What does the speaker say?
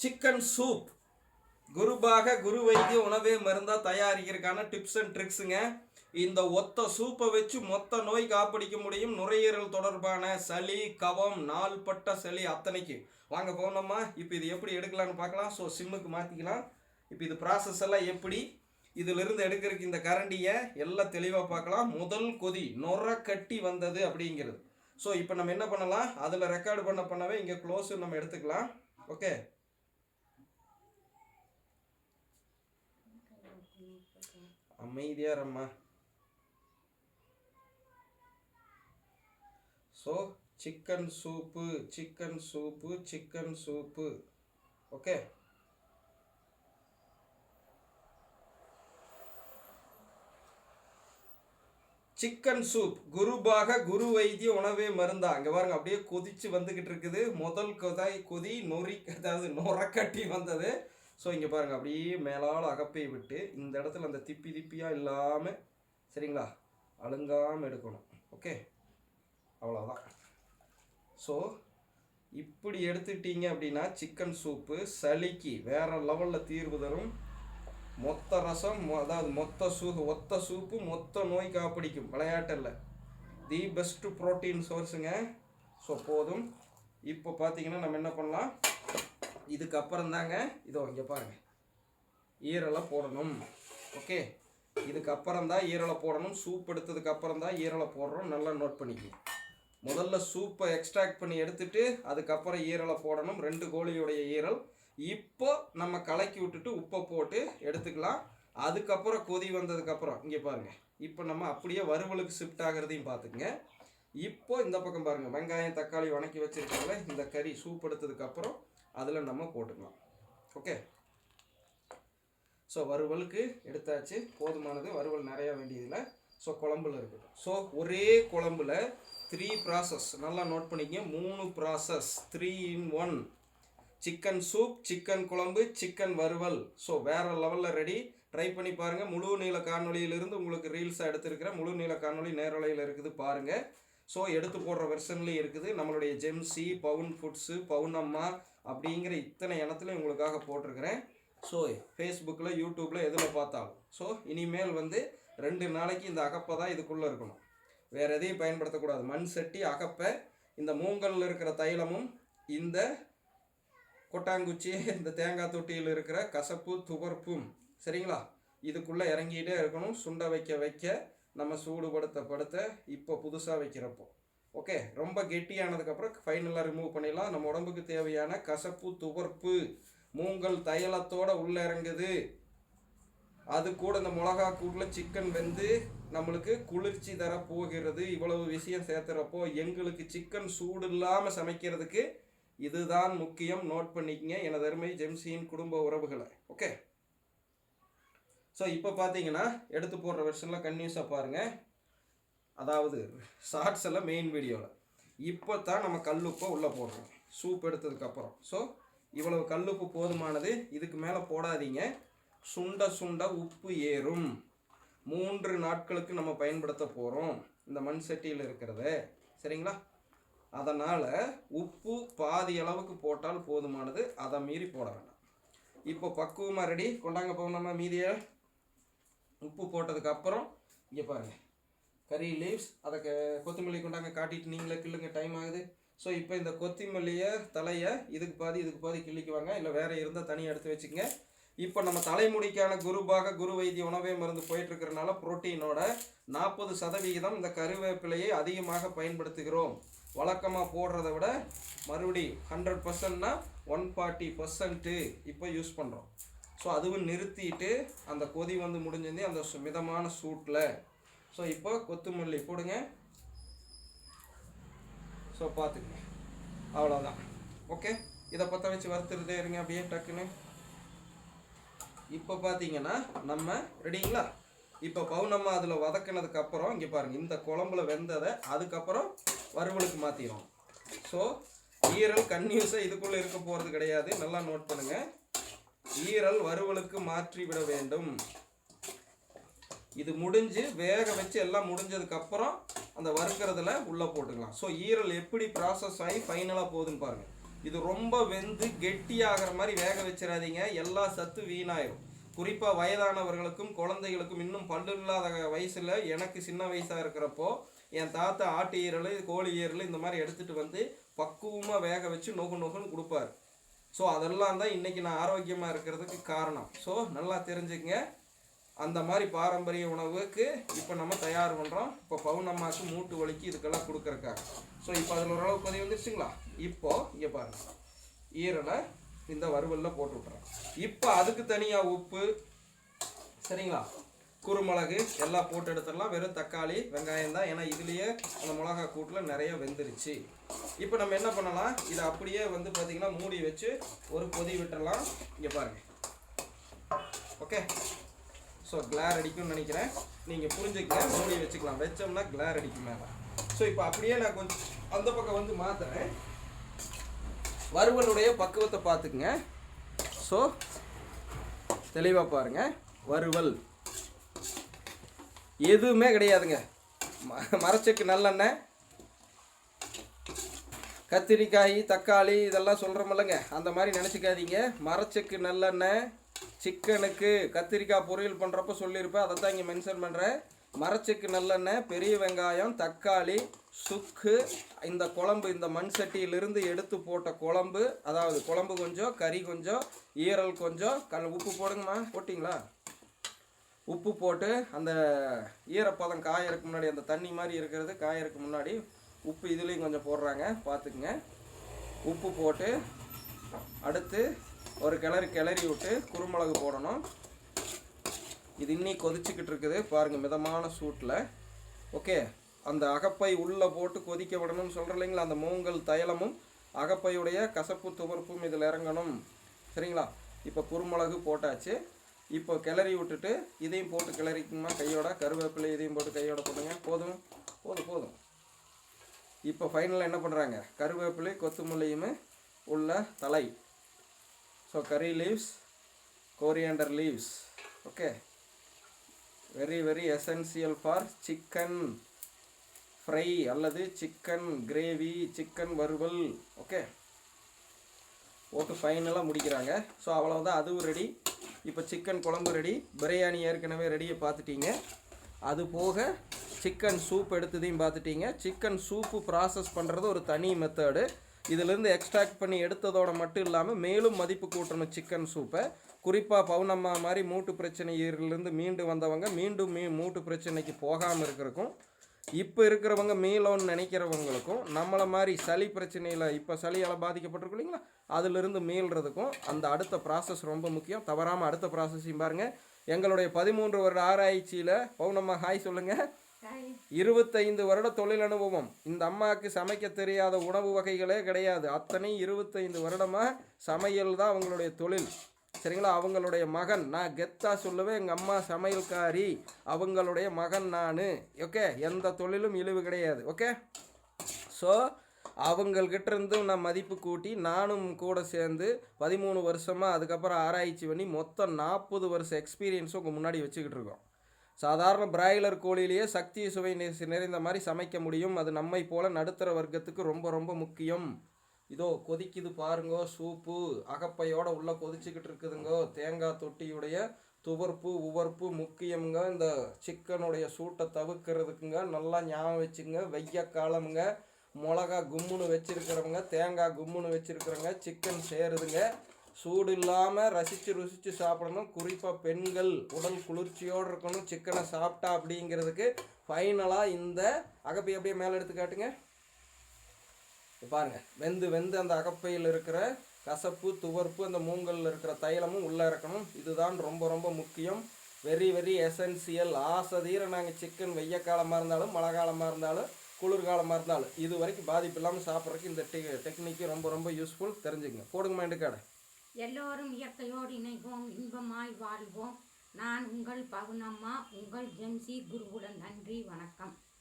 Chicken soup குருபாக குரு வைத்திய உணவே மருந்தா தயாரிக்கிறதுக்கான டிப்ஸ் அண்ட் ட்ரிக்ஸுங்க. இந்த ஒத்த சூப்பை வச்சு மொத்த நோய் காப்பிடிக்க முடியும். நுரையீரல் தொடர்பான சளி, கவம், நாள்பட்ட சளி அத்தனைக்கு வாங்க போனோமா. இப்போ இது எப்படி எடுக்கலான்னு பார்க்கலாம். ஸோ சிம்முக்கு மாற்றிக்கலாம். இப்போ இது ப்ராசஸ் எல்லாம் எப்படி இதிலிருந்து எடுக்கிறதுக்கு இந்த கரண்டியை எல்லாம் தெளிவாக பார்க்கலாம். முதல் கொதி நுர கட்டி வந்தது அப்படிங்கிறது. ஸோ இப்போ நம்ம என்ன பண்ணலாம், அதில் ரெக்கார்டு பண்ணவே இங்கே க்ளோஸ் நம்ம எடுத்துக்கலாம். ஓகே, அமைதியா ரம்மா. So chicken soup chicken soup chicken soup. Okay, chicken soup குருபாக குரு வைத்திய உணவே மருந்தா. இங்கே பாருங்க, அப்படியே கொதிச்சு வந்துக்கிட்டு இருக்குது. முதல் கொதி அதாவது நுரக்கட்டி வந்தது. ஸோ இங்கே பாருங்கள், அப்படியே மேலால் அகப்பை விட்டு இந்த இடத்துல அந்த திப்பியாக இல்லாமல் சரிங்களா, அழுங்காமல் எடுக்கணும். ஓகே, அவ்வளோதான். ஸோ இப்படி எடுத்துக்கிட்டீங்க அப்படின்னா சிக்கன் சூப்பு சளிக்கு வேறு லெவலில் தீர்வு தரும். மொத்த ரசம், அதாவது ஒத்த சூப்பு மொத்த நோய் காப்பிடிக்கும். விளையாட்டில் தி பெஸ்ட்டு ப்ரோட்டீன் சோர்ஸுங்க. ஸோ போதும். இப்போ பார்த்தீங்கன்னா நம்ம என்ன பண்ணலாம், இதுக்கப்புறம் தாங்க இதோ இங்கே பாருங்கள், ஈரலை போடணும். ஓகே, இதுக்கப்புறம் தான் ஈரலை போடணும். சூப் எடுத்ததுக்கப்புறம் தான் ஈரலை போடுறோம். நல்லா நோட் பண்ணிக்கணும். முதல்ல சூப்பை எக்ஸ்ட்ராக்ட் பண்ணி எடுத்துட்டு அதுக்கப்புறம் ஈரலை போடணும். 2 கோழியுடைய ஈரல். இப்போ நம்ம கலக்கி விட்டுட்டு உப்பை போட்டு எடுத்துக்கலாம். அதுக்கப்புறம் கொதி வந்ததுக்கப்புறம் இங்கே பாருங்கள், இப்போ நம்ம அப்படியே வறுவலுக்கு ஷிஃப்ட் ஆகிறதையும் பார்த்துக்குங்க. இப்போ இந்த பக்கம் பாருங்கள், வெங்காயம் தக்காளி வணக்கி வச்சுருக்கோம்ல, இந்த கறி சூப் எடுத்ததுக்கப்புறம் அதில் நம்ம போட்டுக்கலாம். ஓகே, ஸோ வறுவலுக்கு எடுத்தாச்சு, போதுமானது. வறுவல் நிறையா வேண்டியதில்லை. ஸோ குழம்புல இருக்கட்டும். ஸோ ஒரே குழம்புல 3 ப்ராசஸ் நல்லா நோட் பண்ணிக்கங்க. 3 process, 3 in 1. Chicken soup, chicken குழம்பு, சிக்கன் வறுவல். ஸோ வேறு லெவலில் ரெடி. ட்ரை பண்ணி பாருங்கள். முழு நீள காணொலியிலிருந்து உங்களுக்கு ரீல்ஸாக எடுத்துருக்கிறேன். முழு நீள காணொலி நேரலையில் இருக்குது பாருங்கள். ஸோ எடுத்து போடுற வெர்ஷன்லேயும் இருக்குது. நம்மளுடைய ஜெம்சி, பவுன் ஃபுட்ஸு, பவுனம்மா அப்படிங்கிற இத்தனை இனத்துலையும் உங்களுக்காக போட்டிருக்கிறேன். ஸோ ஃபேஸ்புக்கில், யூடியூப்பில் எதில் பார்த்தாலும். ஸோ இனிமேல் 2 நாளைக்கு இந்த அகப்பை தான் இதுக்குள்ளே இருக்கணும். வேறு எதையும் பயன்படுத்தக்கூடாது. மண் சட்டி, அகப்பை, இந்த மூங்கலில் இருக்கிற தைலமும், இந்த கொட்டாங்குச்சி, இந்த தேங்காய் தொட்டியில் இருக்கிற கசப்பு துவர்ப்பும் சரிங்களா, இதுக்குள்ளே இறங்கிட்டே இருக்கணும். சுண்டை வைக்க நம்ம சூடுபடுத்த இப்போ புதுசாக வைக்கிறப்போ. ஓகே, ரொம்ப கெட்டியானதுக்கப்புறம் ஃபைனலாக ரிமூவ் பண்ணிடலாம். நம்ம உடம்புக்கு தேவையான கசப்பு துவர்ப்பு மூங்கல் தைலத்தோடு உள்ளே இறங்குது. அது கூட இந்த மிளகா கூட்டில் சிக்கன் வெந்து நம்மளுக்கு குளிர்ச்சி தர போகிறது. இவ்வளவு விஷயம் சேர்த்துறப்போ எங்களுக்கு சிக்கன் சூடு இல்லாமல் சமைக்கிறதுக்கு இதுதான் முக்கியம். நோட் பண்ணிக்கங்க எனது அருமை ஜெம்சியின் குடும்ப உறவுகளை. ஓகே, ஸோ இப்போ பார்த்தீங்கன்னா எடுத்து போடுற வெர்ஷனில் கன்யூஸாக பாருங்கள். அதாவது ஷார்ட்ஸ் எல்லாம் மெயின் வீடியோவில். இப்போ தான் நம்ம கல்லுப்பை உள்ளே போடுறோம் சூப் எடுத்ததுக்கப்புறம். ஸோ இவ்வளவு கல்லுப்பு போதுமானது. இதுக்கு மேலே போடாதீங்க. சுண்ட உப்பு ஏறும். 3 நாட்களுக்கு நம்ம பயன்படுத்த போகிறோம் இந்த மண் சட்டியில் இருக்கிறத. சரிங்களா, அதனால் உப்பு பாதி அளவுக்கு போட்டால் போதுமானது. அதை மீறி போட வேண்டாம். இப்போ பக்குவமாக ரெடி. கொண்டாங்க போவோம். நம்ம மீதியை உப்பு போட்டதுக்கப்புறம் இங்கே பாருங்கள், கறி லீவ்ஸ், அதை கொத்தமல்லி கொண்டாங்க காட்டிட்டு நீங்களே கிள்ளுங்க, டைம் ஆகுது. ஸோ இப்போ இந்த கொத்தமல்லியை தலையை இதுக்கு பாதி கிள்ளிக்குவாங்க. இல்லை வேறு இருந்தால் தனியாக எடுத்து வச்சுக்கங்க. இப்போ நம்ம தலைமுடிக்கான குருபாக குரு வைத்திய உணவே மருந்து போயிட்டுருக்கிறனால புரோட்டீனோட 40% இந்த கருவேப்பிலையை அதிகமாக பயன்படுத்துகிறோம். வழக்கமாக போடுறத விட மறுபடி 100%னா 140% இப்போ யூஸ் பண்ணுறோம். ஸோ அதுவும் நிறுத்திட்டு அந்த கொதி முடிஞ்சது அந்த மிதமான சூட்டில். ஸோ இப்போ கொத்தமல்லி போடுங்க. ஸோ பார்த்துக்குங்க, அவ்வளோதான். ஓகே, இதை பற்ற வச்சு வறுத்துட்டே இருங்க அப்படியே டக்குன்னு. இப்போ பார்த்தீங்கன்னா நம்ம ரெடிங்களா. இப்போ பவுனம்மா அதில் வதக்கினதுக்கப்புறம் இங்கே பாருங்கள், இந்த குழம்புல வெந்ததை அதுக்கப்புறம் வறுவலுக்கு மாற்றிடும். ஸோ ஈரல் கன்யூஸாக இதுக்குள்ளே இருக்க போகிறது கிடையாது. நல்லா நோட் பண்ணுங்கள். ஈரல் வறுவலுக்கு மாற்றி விட வேண்டும். இது முடிஞ்சு வேக வச்சு எல்லாம் முடிஞ்சதுக்கப்புறம் அந்த வறுக்கிறதுல உள்ளே போட்டுக்கலாம். ஸோ ஈரல் எப்படி ப்ராசஸ் ஆகி ஃபைனலாக போகுதுன்னு பாருங்கள். இது ரொம்ப வெந்து கெட்டியாகிற மாதிரி வேக வச்சிடாதீங்க, எல்லா சத்து வீணாயிரும். குறிப்பாக வயதானவர்களுக்கும் குழந்தைகளுக்கும், இன்னும் பல்லு இல்லாத வயசில், எனக்கு சின்ன வயசாக இருக்கிறப்போ என் தாத்தா ஆட்டு ஈரல் கோழி ஈரல் இந்த மாதிரி எடுத்துகிட்டு வந்து பக்குவமாக வேக வச்சு நொகுன்னு கொடுப்பார். ஸோ அதெல்லாம் தான் இன்றைக்கி நான் ஆரோக்கியமாக இருக்கிறதுக்கு காரணம். ஸோ நல்லா தெரிஞ்சுக்கங்க, அந்த மாதிரி பாரம்பரிய உணவுக்கு இப்போ நம்ம தயார் பண்ணுறோம். இப்போ பவுனம்மாவுக்கு மூட்டு வலிக்கு இதுக்கெல்லாம் கொடுக்குறக்காக. ஸோ இப்போ அதில் ஓரளவு பதிவு வந்துருச்சுங்களா? இப்போது இங்கே பாருங்கள், ஈரலை இந்த வறுவலில் போட்டு விட்றேன். இப்போ அதுக்கு தனியாக உப்பு, சரிங்களா, குருமிளகு எல்லாம் போட்டு எடுத்துடலாம். வெறும் தக்காளி வெங்காயம் தான், ஏன்னா இதுலேயே அந்த மிளகா கூட்டில் நிறைய வெந்துருச்சு. இப்போ நம்ம என்ன பண்ணலாம், இதை அப்படியே வந்து பார்த்திங்கன்னா மூடி வச்சு ஒரு கொதி விட்டுடலாம். இங்கே பாருங்கள், ஓகே. ஸோ கிளார் அடிக்கும்னு நினைக்கிறேன், நீங்கள் புரிஞ்சுக்கங்க. மூடி வச்சுக்கலாம், வச்சோம்னா கிளார் அடிக்கும் மேலே. ஸோ இப்போ அப்படியே நான் கொஞ்சம் அந்த பக்கம் வந்து மாற்றுறேன். வறுவலுடைய பக்குவத்தை பார்த்துக்குங்க. ஸோ தெளிவாக பாருங்கள், வறுவல் எதுவுமே கிடையாதுங்க. மரச்செக்கு நல்லெண்ணெய், கத்திரிக்காய் தக்காளி இதெல்லாம் சொல்கிறோமில்லங்க, அந்த மாதிரி நினச்சிக்காதீங்க. மரச்செக்கு நல்லெண்ணெய், சிக்கனுக்கு கத்திரிக்காய் பொரியல் பண்ணுறப்ப சொல்லியிருப்பேன், அதை தான் இங்கே மென்ஷன் பண்ணுறேன். மரச்செக்கு நல்லெண்ணெய், பெரிய வெங்காயம், தக்காளி, சுக்கு, இந்த குழம்பு, இந்த மண் சட்டியிலிருந்து எடுத்து போட்ட குழம்பு, அதாவது குழம்பு கொஞ்சம், கறி கொஞ்சம், ஈரல் கொஞ்சம், உப்பு போடுங்கம்மா, போட்டிங்களா? உப்பு போட்டு அந்த ஈரப்பதம் காயறதுக்கு முன்னாடி, அந்த தண்ணி மாதிரி இருக்கிறது காயறதுக்கு முன்னாடி உப்பு இதுலேயும் கொஞ்சம் போடுறாங்க, பார்த்துக்குங்க. உப்பு போட்டு அடுத்து ஒரு கிளறி விட்டு குருமிளகு போடணும். இது இன்னி கொதிச்சுக்கிட்டு இருக்குது பாருங்கள், மிதமான சூட்டில். ஓகே, அந்த அகப்பை உள்ளே போட்டு கொதிக்க விடணும்னு சொல்கிறேன் இல்லைங்களா, அந்த மூங்கல் தைலமும் அகப்பையுடைய கசப்பு துவர்ப்பும் இதில் இறங்கணும், சரிங்களா? இப்போ குருமிளகு போட்டாச்சு. இப்போ கிளறி விட்டுட்டு இதையும் போட்டு கிளறிக்குமா கையோட, கருவேப்பிலை இதையும் போட்டு கையோட போடுங்க. போதும். இப்போ ஃபைனலாக என்ன பண்ணுறாங்க, கருவேப்பிலை கொத்தமல்லியும் உள்ள தலை. ஸோ கறி leaves, coriander leaves. Okay, very essential for chicken fry அல்லது சிக்கன் கிரேவி, சிக்கன் வறுவல். ஓகே, போட்டு ஃபைனலாக முடிக்கிறாங்க. ஸோ அவ்வளோதான், அதுவும் ரெடி. இப்போ சிக்கன் குழம்பு ரெடி, பிரியாணி ஏற்கனவே ரெடியை பார்த்துட்டீங்க. அது போக சிக்கன் சூப் எடுத்ததையும் பார்த்துட்டீங்க. சிக்கன் சூப்பு ப்ராசஸ் பண்ணுறது ஒரு தனி மெத்தடு. இதிலேருந்து எக்ஸ்ட்ராக்ட் பண்ணி எடுத்ததோடு மட்டும் இல்லாமல் மேலும் மதிப்பு கூட்டணும் சிக்கன் சூப்பை. குறிப்பாக பவுனம்மா மாதிரி மூட்டு பிரச்சனையிலிருந்து மீண்டு வந்தவங்க மீண்டும் மூட்டு பிரச்சனைக்கு போகாமல் இருக்கிறக்கும், இப்போ இருக்கிறவங்க மீளோன்னு நினைக்கிறவங்களுக்கும், நம்மளை மாதிரி சளி பிரச்சனையில் இப்போ சளியால் பாதிக்கப்பட்டிருக்கும் இல்லைங்களா, அதிலிருந்து மீள்றதுக்கும் அந்த அடுத்த ப்ராசஸ் ரொம்ப முக்கியம். தவறாமல் அடுத்த ப்ராசஸையும் பாருங்கள். எங்களுடைய 13 வருட ஆராய்ச்சியில் பவுனம்மா ஹாய் சொல்லுங்கள். 25 வருட தொழில் அனுபவம். இந்த அம்மாவுக்கு சமைக்க தெரியாத உணவு வகைகளே கிடையாது. அத்தனை 25 வருடமாக சமையல் தான் அவங்களுடைய தொழில், சரிங்களா? அவங்களுடைய மகன், நான் கெத்தா சொல்லுவேன், எங்கள் அம்மா சமையல்காரி, அவங்களுடைய மகன் நான். ஓகே, எந்த தொழிலும் இழிவு கிடையாது. ஓகே, ஸோ அவங்கக்கிட்ட இருந்து நான் மதிப்பு கூட்டி நானும் கூட சேர்ந்து 13 வருஷமாக அதுக்கப்புறம் ஆராய்ச்சி பண்ணி மொத்தம் 40 வருஷம் எக்ஸ்பீரியன்ஸும் உங்கள் முன்னாடி வச்சுக்கிட்டு இருக்கோம். சாதாரண பிராய்லர் கோழிலேயே சக்தி சுவை நிறைந்த மாதிரி சமைக்க முடியும். அது நம்மை போல் நடுத்தர வர்க்கத்துக்கு ரொம்ப முக்கியம். இதோ கொதிக்குது பாருங்கோ, சூப்பு அகப்பையோடு உள்ளே கொதிச்சுக்கிட்டு இருக்குதுங்கோ. தேங்காய் தொட்டியுடைய துவர்ப்பு உவர்ப்பு முக்கியமுங்க. இந்த சிக்கனுடைய சூட்டை தவிர்க்கிறதுக்குங்க. நல்லா ஞாபகம் வச்சுங்க. வெய்ய காலமுங்க, மிளகா கும்முன்னு வச்சுருக்கிறவங்க, தேங்காய் கும்முன்னு வச்சுருக்கிறவங்க, சிக்கன் சேருதுங்க. சூடு இல்லாமல் ருசித்து சாப்பிடணும். குறிப்பாக பெண்கள் உடல் குளிர்ச்சியோடு இருக்கணும் சிக்கனை சாப்பிட்டா அப்படிங்கிறதுக்கு ஃபைனலாக இந்த அகப்பை அப்படியே மேலே எடுத்து காட்டுங்க. பாருங்கள், வெந்து அந்த அகப்பையில் இருக்கிற கசப்பு துவர்ப்பு அந்த மூங்கலில் இருக்கிற தைலமும் உள்ளே இறக்கணும். இதுதான் ரொம்ப முக்கியம். Very essential. ஆசதீர நாங்கள் சிக்கன் வெய்ய காலமாக இருந்தாலும் மழை காலமாக இருந்தாலும் குளிர்காலமாக இருந்தாலும் இது வரைக்கும் பாதிப்பு இல்லாமல் சாப்பிட்றதுக்கு இந்த டெக்னிக்கு ரொம்ப யூஸ்ஃபுல். தெரிஞ்சுக்கங்க. போடுங்கம்மா எண்டுக்காடை. எல்லோரும் இயற்கையோடு இணைவோம், இன்பமாய் வாழ்வோம். நான் உங்கள் பவுனம்மா, உங்கள் ஜென்சி குருவுடன். நன்றி, வணக்கம்.